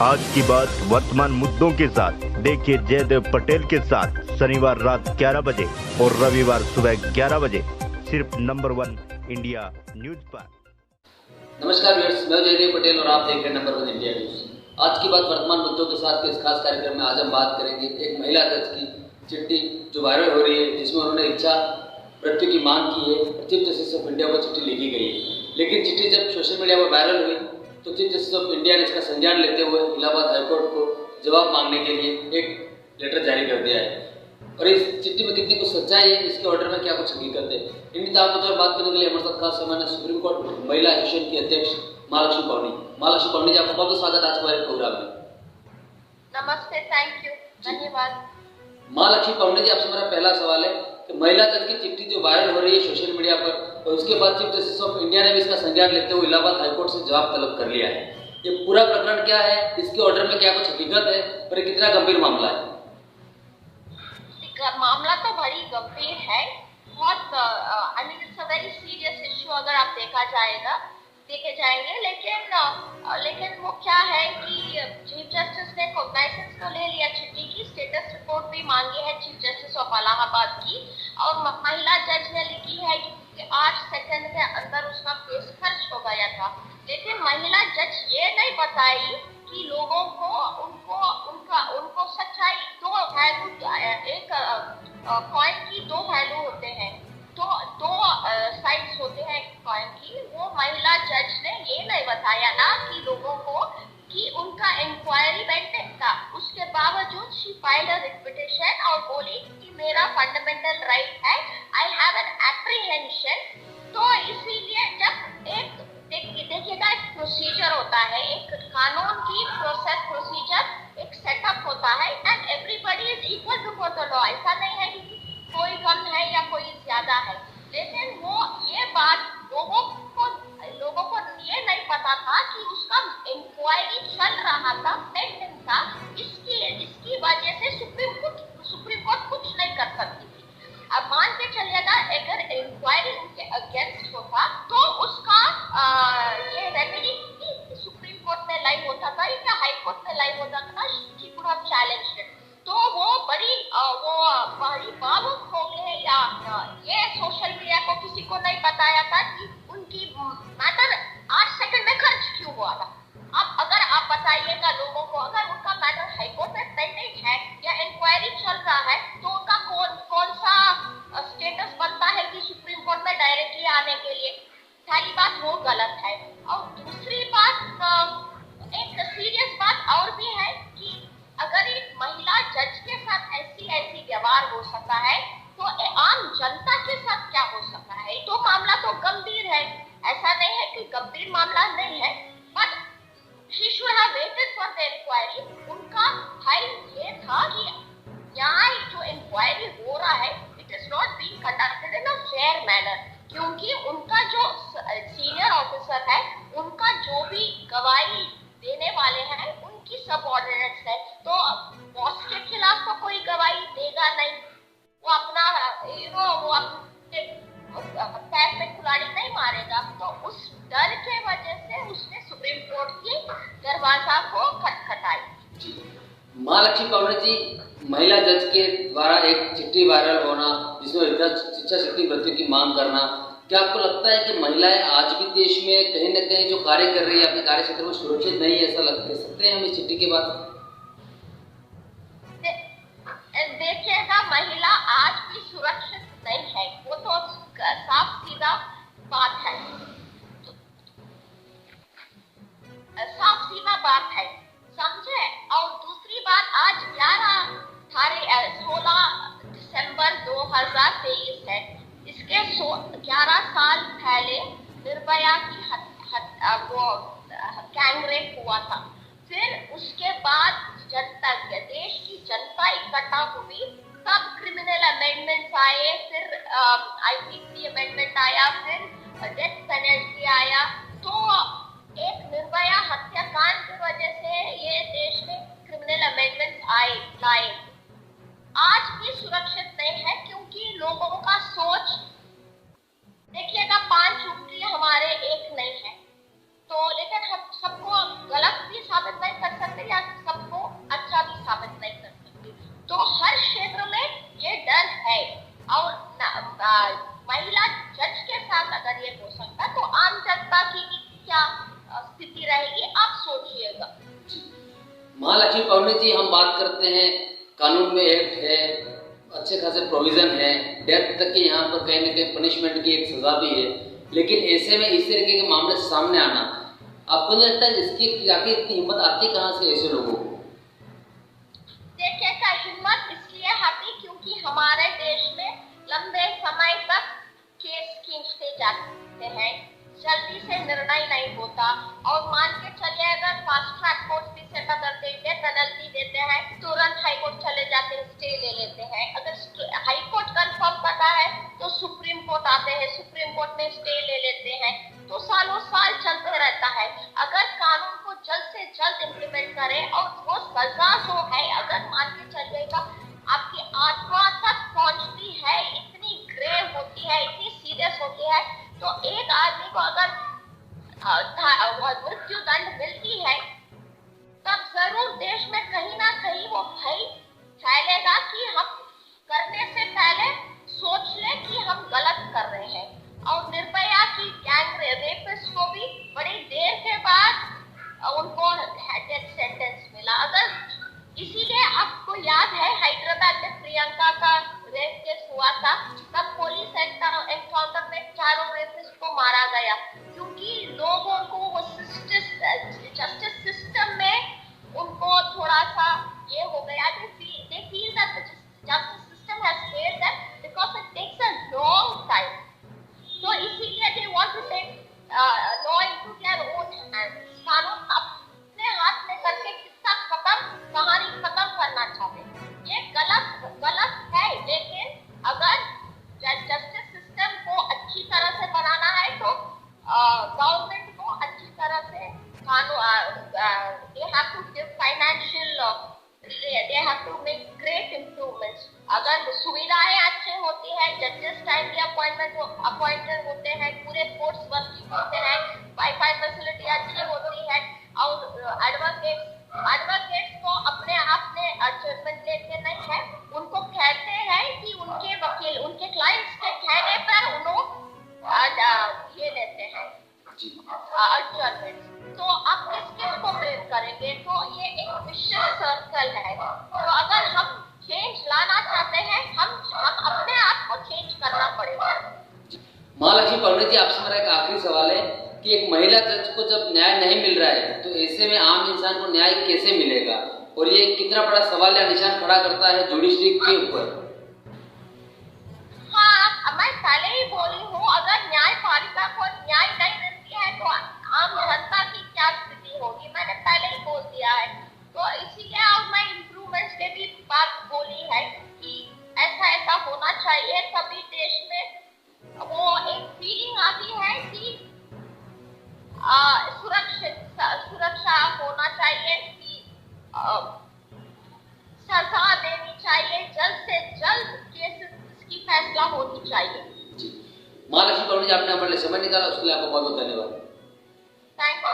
आज की बात वर्तमान मुद्दों के साथ देखिए जयदेव पटेल के साथ शनिवार रात 11 बजे और रविवार सुबह 11 बजे सिर्फ नंबर 1 इंडिया न्यूज पर। नमस्कार व्यूअर्स, मैं जयदेव पटेल और आप देख रहे हैं नंबर 1 इंडिया न्यूज। आज की बात वर्तमान मुद्दों के साथ के इस खास कार्यक्रम में आज हम बात करेंगे एक महिला जज की चिट्ठी जो वायरल हो रही है, जिसमें उन्होंने इच्छा मृत्यु की मांग की है। चीफ जस्टिस ऑफ इंडिया को चिट्ठी लिखी गई है, लेकिन चिट्ठी जब सोशल मीडिया पर वायरल हुई तो चीफ जस्टिस ऑफ इंडिया ने इसका संज्ञान लेते हुए इलाहाबाद हाईकोर्ट को जवाब मांगने के लिए एक लेटर जारी कर दिया है। और इस चिट्ठी में कितनी कुछ सच्चाई है, इसके ऑर्डर में क्या कुछ हकीकत है, इन मुद्दों पर बात करने के लिए हमारे साथ खास समय सुप्रीम कोर्ट महिला एसोसिएशन की अध्यक्ष महालक्ष्मी पवनी जी, आपका बहुत स्वागत आज हमारे प्रोग्राम में। नमस्ते, थैंक यू, धन्यवाद। महालक्ष्मी पवनी जी, आपसे मेरा पहला सवाल है कि महिला जज की चिट्ठी जो वायरल हो रही है सोशल मीडिया पर और उसके बाद चीफ जस्टिस ऑफ इंडिया ने भी इसका संज्ञान लेते हुए इलाहाबाद हाईकोर्ट से जवाब तलब कर लिया है। ये पूरा प्रकरण क्या है, इसके ऑर्डर में क्या कुछ हकीकत है और ये कितना गंभीर मामला है? मामला तो बड़ी गंभीर है, बहुत I mean it's a very serious issue अगर आप देखे जाएंगे, लेकिन वो क्या है कि चीफ जस्टिस ने कॉग्नाइसेंस तो ले लिया चिट्ठी की, स्टेटस रिपोर्ट भी मांगी है चीफ जस्टिस ऑफ इलाहाबाद की, और महिला जज ने लिखी है कि 8 सेकंड के अंदर उसका केस खर्च हो गया था। लेकिन महिला जज ये नहीं बताई कि लोगों को उनको सच्चाई दो पहलू, एक कॉइन की दो पहलू होते हैं, तो दो साइड्स होते हैं कॉइन की। वो महिला जज ने ये नहीं बताया ना कि लोगों को कि उनका इंक्वायरी पेंडिंग था, उसके बावजूद she filed a writ petition और बोली कि मेरा फंडामेंटल राइट है, आई हैव एन एप्रीहेंशन। तो इसीलिए जब एक देखिएगा, एक प्रोसीजर होता है, एक कानून की प्रोसीजर एक सेटअप होता है, and everybody is equal before the law. ऐसा नहीं है कि कोई कम है या कोई ज्यादा है, लेकिन वो ये बात लोगों को ये नहीं पता था कि उसका इंक्वायरी चल रहा था, पेंडिंग था। इसकी वजह से सुप्रीम कोर्ट कुछ नहीं कर सकती थी। अब मान के चलिएगा, अगर इंक्वायरी उनके अगेंस्ट होता तो उसका ये रेमेडी सुप्रीम कोर्ट में लाइव होता था या हाई कोर्ट में लाइव होता था, she could have challenged it. तो वो बड़ी भावुक हो गए, या ये सोशल मीडिया को किसी को नहीं बताया था कि उनकी मैटर 8 सेकंड में खर्च क्यों हुआ था। अब अगर आप बताइएगा लोगों को, अगर उनका मैटर हाईकोर्ट में पेंडिंग है या इंक्वायरी चल रहा है, तो उनका कौन सा स्टेटस बनता है कि सुप्रीम कोर्ट में डायरेक्टली आने के लिए? पहली बात वो गलत है। और दूसरी बात, एक सीरियस बात और भी है कि अगर एक महिला जज के साथ ऐसी व्यवहार हो सकता है, तो आम जनता के साथ क्या हो सकता है? तो मामला तो गंभीर है, ऐसा नहीं है कि गंभीर मामला नहीं है, but she should have waited for the inquiry. उनका भाई ये था कि यहाँ जो इंक्वायरी हो रहा है, it is not being conducted in a fair manner, क्योंकि उनका जो सीनियर ऑफिसर है, उनका जो भी गवाही देने वाले हैं उनकी सबऑर्डिनेट्स है, तो बॉस के खिलाफ तो कोई गवाही देगा नहीं। वो अपना वो अपने पैर पे कुल्हाड़ी नहीं मारेगा। तो उस डर के वजह से उसने सुप्रीम कोर्ट की दरवाजा को खटखटाई। महालक्ष्मी पवनी जी, महिला जज के द्वारा एक चिट्ठी वायरल होना जिसमें शिक्षा शक्ति मृत्यु की मांग करना, क्या आपको लगता है कि महिलाएं आज भी देश में कहीं न कहीं जो कार्य कर रही है अपने कार्य क्षेत्र में सुरक्षित नहीं है, ऐसा कह सकते हैं हम इस चिट्ठी के बाद? देखिएगा, महिला आज भी सुरक्षित नहीं है, वो तो साफ सीधा बात है, साफ सीधा बात है, समझे। और दूसरी बात, आज 16 दिसंबर 2023 है। इसके 11 साल पहले निर्भया की गैंगरेप हुआ था। फिर उसके बाद जनता, देश की जनता इकट्ठा हुई, तब क्रिमिनल अमेंडमेंट्स आए, फिर आईपीसी अमेंडमेंट आया, फिर डेथ पेनल्टी आया। तो एक निर्भया हत्याकांड की वजह से ये देश में क्रिमिनल अमेंडमेंट्स लाए। आज भी सुरक्षित नहीं है, क्योंकि लोगों का सोच, देखिएगा, 5 उंगली हमारे एक नहीं है, तो लेकिन हम सबको गलत भी साबित नहीं कर सकते महालक्ष्मी पवनी जी, हम बात करते हैं कानून में एक्ट है, अच्छे खासे प्रोविजन है, डेथ तक की यहाँ पर कहीं न कहीं पनिशमेंट की एक सजा भी है, लेकिन ऐसे में इस तरीके के मामले सामने आना, आपको नहीं लगता है इसकी आखिर इतनी हिम्मत आती कहाँ से ऐसे लोगों को? देखिए, का हिम्मत इसलिए आती क्योंकि हमारे देश में लंबे समय तक केस खींचते जाते हैं, जल्दी से निर्णय नहीं होता। और मान के चलिए, अगर फास्ट ट्रैक कोर्ट भी सेट कर देते, पेनल्टी देते हैं, तुरंत हाई कोर्ट चले जाते हैं, स्टे ले लेते हैं। अगर हाई कोर्ट कंफर्म करता है तो सुप्रीम कोर्ट आते हैं, सुप्रीम कोर्ट में स्टे ले लेते हैं, तो सालों साल चलते रहता है। अगर कानून को जल्द से जल्द इम्प्लीमेंट करें और वो सजा जो है, अगर मान के चलिएगा आपकी आत्मा तक पहुंचती है, इतनी ग्रेव होती है, इतनी सीरियस होती है, तो एक आदमी को अगर मृत्यु दंड मिलती है, तब जरूर देश में कहीं ना कहीं वो भय फैलेगा कि हम करने से पहले सोच ले कि हम गलत कर रहे हैं। और निर्भया की गैंग रेपिस्ट को भी बड़ी देर के बाद उनको डेथ सेंटेंस मिला। अगर इसीलिए आपको याद है, हैदराबाद में प्रियंका का रेप केस हुआ था, तब पुलिस एनकाउंटर में चारों रेपिस्ट को मारा गया, क्योंकि लोगों को वो जस्टिस सिस्टम में उनको थोड़ा सा ये हो गया, they feel that the justice system has failed them because it takes a long time. तो इसीलिए they want to take law into their own hands. कानून अपने हाथ में करके किस्सा खत्म, कहानी खत्म करना चाहते। ये गलत है, लेकिन अगर जस्टिस सिस्टम को अच्छी तरह से बनाना है तो गवर्नमेंट को अच्छी तरह से कानून they have to give financial, they have to make great improvements. अगर सुविधाएं अच्छी होती है, जजेस टाइमली अपॉइंटेड होते हैं, पूरे कोर्ट्स वर्किंग होते हैं, वाईफाई फैसिलिटी अच्छी होती है, और एडवोकेट्स को अपने आप में जजमेंट लेते नहीं है, उनको कहते हैं कि उनके वकील उनके क्लाइंट्स के कहने पर उन्होंने ये लेते हैं जजमेंट। तो आप किसको ब्लेम करेंगे? तो ये एक विशियस सर्कल है। तो अगर हम चेंज लाना चाहते हैं, हम अपने आप को चेंज करना पड़ेगा। महालक्ष्मी पवनी जी, आपसे मेरा एक आखिरी सवाल है कि एक महिला जज को जब न्याय नहीं मिल रहा है, तो ऐसे में आम इंसान को न्याय कैसे मिलेगा, और ये कितना बड़ा सवाल या निशान खड़ा करता है जुडिशरी के ऊपर? हाँ, मैं पहले ही बोली हूँ, अगर न्यायपालिका को न्याय नहीं मिलती है तो आम जनता की क्या स्थिति होगी, मैंने पहले ही बोल दिया है। तो इसीलिए और मैं इम्प्रूवमेंट्स पे भी बात बोली है कि ऐसा होना चाहिए, तभी देश में वो एक फीलिंग आती है कि सुरक्षा होना चाहिए, कि सजा देनी चाहिए, जल्द से जल्द केसेस की फैसला होनी चाहिए। महालक्ष्मी पवनी जी, आपने हमारे लिए समय निकाला, उसके लिए आपको बहुत बहुत धन्यवाद। Thank you.